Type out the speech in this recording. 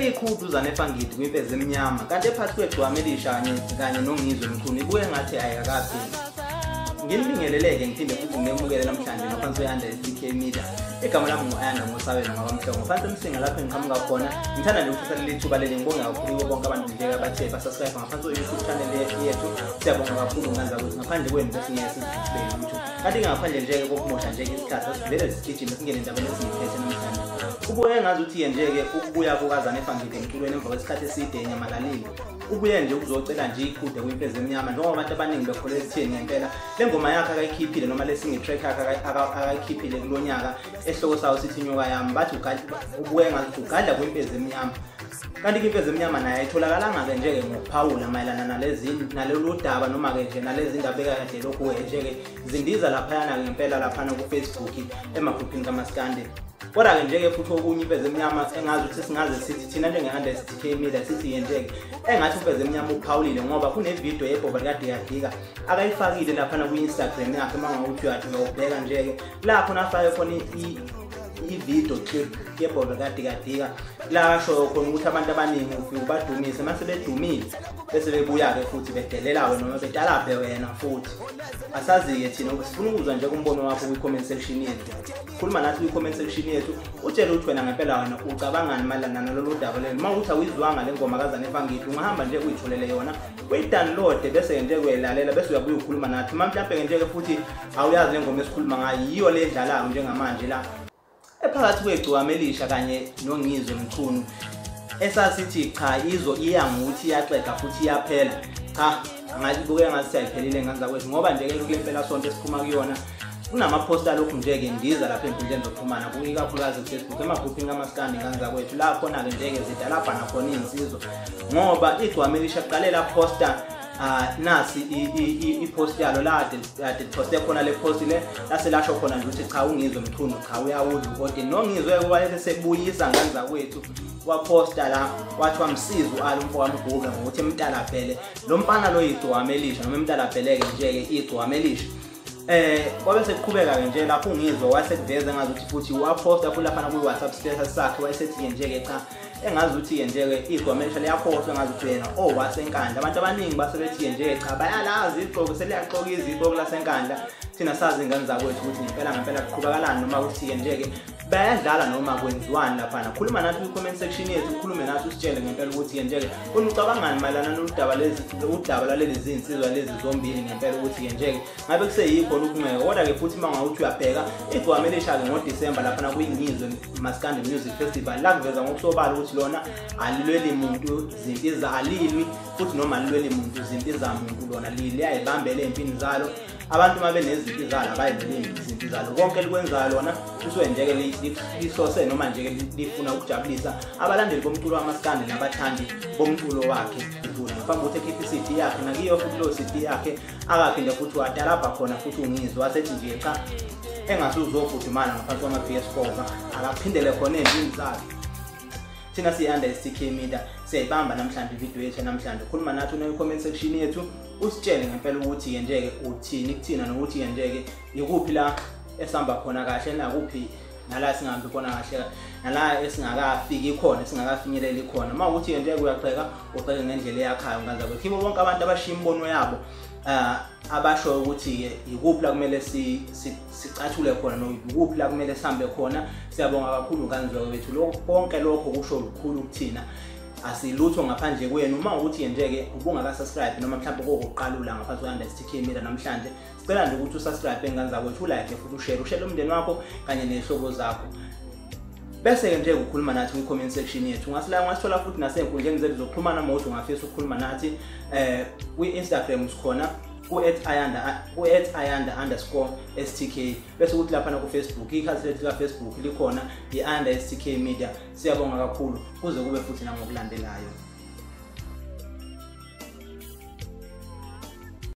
Selikhulu uZanefangidi kwimpezi emnyama kanti ephakathi kwegcwama elisha kanye noNgizwe Mchunu ibuye ngathi ayakapheli. Nginibingeleleke ngiphinde futhi nginemukele namhlanje ngaphansi kwe-Under STK Media. Igama lami ngu-Ayanda Ngosabela ngabamhlongo. Phansi emsinga lapho engiqhamuka khona. Ngithanda nje ukuthatha leli thuba leli ngibonga kakhulu bonke abantu nje abathe basubscribe ngaphansi kwe-YouTube channel yethu. Siyabonga kakhulu ngenza ukuthi ngaphandle kwenu bese ngiyesibheke YouTube. Kanti ngaphandle nje kokumosha nje isikhathi asivele sigijime singene endabeni esiyiphethe namhlanje. Ubuye ngazi ukuthi nje ukubuya kukaZanefangidi emculweni emva kwesikhathi eside enyamalali. Ubuye nje ukuzocela nje ikhude kwimpezi emnyama njengoba abantu abaningi bekholwa ekutheni ngempela le ngoma yakhe akayikhiphile noma lesinye track yakhe akayikhiphile kulonyaka ehloko sawo sithi nyoka yami bathi ubuye ngathi ugadla kwimpezi emnyama. Kanti impezi emnyama naye ayitholakala ke nje ngokuphawula mayelana nalolu daba noma ke nje nalezi indaba ekade lokhu nje zindiza lapha yana ngempela lapha ku Facebook emagruphini kaMaskandi. Kodwa ke nje futhi okunye impezi emnyama engazi ukuthi singaze sithi thina njenge-Under STK Media sithi nje engathi impezi emnyama uphawulile ngoba kune video yebhoba likade yadika akayifakile lapha ku Instagram yakhe mangakuthi uyabheka nje lapho nafake khona i-video clip yebhola kadika la show khona ukuthi abantu abaningi ufike ubadumise mase bedumile bese bebuya ke futhi bedelela wena noma betalaphe wena futhi asazi ke thina sifuna ukuzwa nje kumbono wakho kwi-comment section yethu. Khuluma nathi kwi-comment section yethu utshela ukuthi wena ngempela wena ucabangani malana nalolu daba lelo. Uma uthi awizwanga le ngoma kaZanefangidi ungahamba nje uyitholele yona uyidownload bese nje uyelalela bese uyabuya ukhuluma nathi. Mhlawumbe nje futhi awuyazi le ngoma esikhuluma ngayo yiyo le edlalayo njengamanje la ephakathi kwegcwama elisha kanye noNgizwe Mchunu esasithi cha izo iyanguthi iyaxega futhi iyaphela. Cha ngalibuke ngathi sayiphelile nganza kwethu ngoba nje ke kule mpela sonto esiphuma kuyona kunama-poster lokhu nje ke ndiza lapha enkundleni zokuxhumana ikakhulukazi ku-Facebook emagruphini kaMaskandi nganza kwethu la khona ke nje ke zidalapha nakhona iy'nsizwa ngoba igcwama elisha kuqalela poster nasi i-post yalo la poste khona le post le laselasho khona nje ukuthi cha uNgizwe Mchunu cha uyawudla kodwa noNgizwe wayeke sebuyisa nganza kwethu waposta la wathi wamsiza umfo wamguga ngokuthi emntalaphele lo mfana lo igcwama elisha noma emntalaphele-ke nje ke igcwama elisha. Kwabe sekuqhubeka ke nje lapho uNgizwe wasekuveza ngazi ukuthi futhi waposta futhi lapha ku-WhatsApp status sakhe wayesethi nje ke cha engazi ukuthi nje ke igcwama elisha liyaposta ngazi ukuthi yena wasenkandla. Abantu abaningi basebethi nje cha bayalazi igqoko seliyaqoka izigqoko lasenkandla thina sazi ingane zakwethu ukuthi ngempela kuqhubakalana noma ukuthi nje ke bayadlala noma kwenziwani lapha. Khuluma nathi kwi-comment section yethu ukhulume nathi usitshele ngempela ukuthi nje ke ucabangani mayelana udaba lalezi zinsizwa lezi zombili ngempela ukuthi nje ke ngabe kuseyikho ukungeke. Kodwa ke futhi mangawuthi uyabheka igcwama elisha ke ngoDisemba lapha kuyiNgizwe Maskandi Music Festival la kuveza ngokusobala ukuthi lona alilweli muntu zinto izalilwi futhi noma alilweli muntu zinto izamuntu lona liyayibambela empini zalo. Abantu mabenezinto zalo abayilweli izinto zalo konke likwenzayo lona kuswe nje ke lihlose noma nje ke lifuna ukujabulisa abalandeli bomculo wamaskandi nabathandi bomculo wakhe. Mfambo uthi ekhipha i-CD yakhe nakiyo futhi lo CD yakhe akaphinde futhi wadalapha khona futhi uNgizwe wasethi nje cha engasuzofudumala ngaphansi kwama-PS4 akaphindele khona empini zakhe. Thina siyi-Under STK Media siyayibamba namhlanje ivideo yethu namhlanje. Khuluma nathi kwi-comment section yethu usitshele ngempela ukuthi nje ke uthini kuthina nokuthi nje ke ikuphi la esihamba khona kahle nakuphi nala singahambi khona kahle nala esingakafiki khona singakafinyeleli khona. Uma ukuthi nje uyaqheka uqheke ngendlela eyakhayo nganza kwethu kibo bonke abantu abashiya imbono yabo abasho ukuthi ikuphi la kumele sicathule khona nokuphi la kumele sihambe khona. Siyabonga kakhulu nganza kwethu lokho konke lokho kusho ukukhulu kuthina asilutho ngaphandle kwenu. Uma ukuthi nje ke ubungaka-subscribe noma mhlawumbe kokuqalula ngaphansi kwe-Under STK Media namhlanje sicela nje ukuthi usubscribe enganza kwethu ulike futhi ushare umndeni wakho kanye nezihlobo zakho. Bese ke nje ukukhuluma nathi kwi-comment section yethu ungasithola futhi nasenkundleni zethu zokuxhumana uma uthi ungafisa ukukhuluma nathi kwi-Instagram sikhona ku@ayanda_STK bese ukuthi lapha ku-Facebook ikhasi lethu ka-Facebook likhona i-Under STK Media. Siyabonga kakhulu kuze kube futhi nangokulandelayo.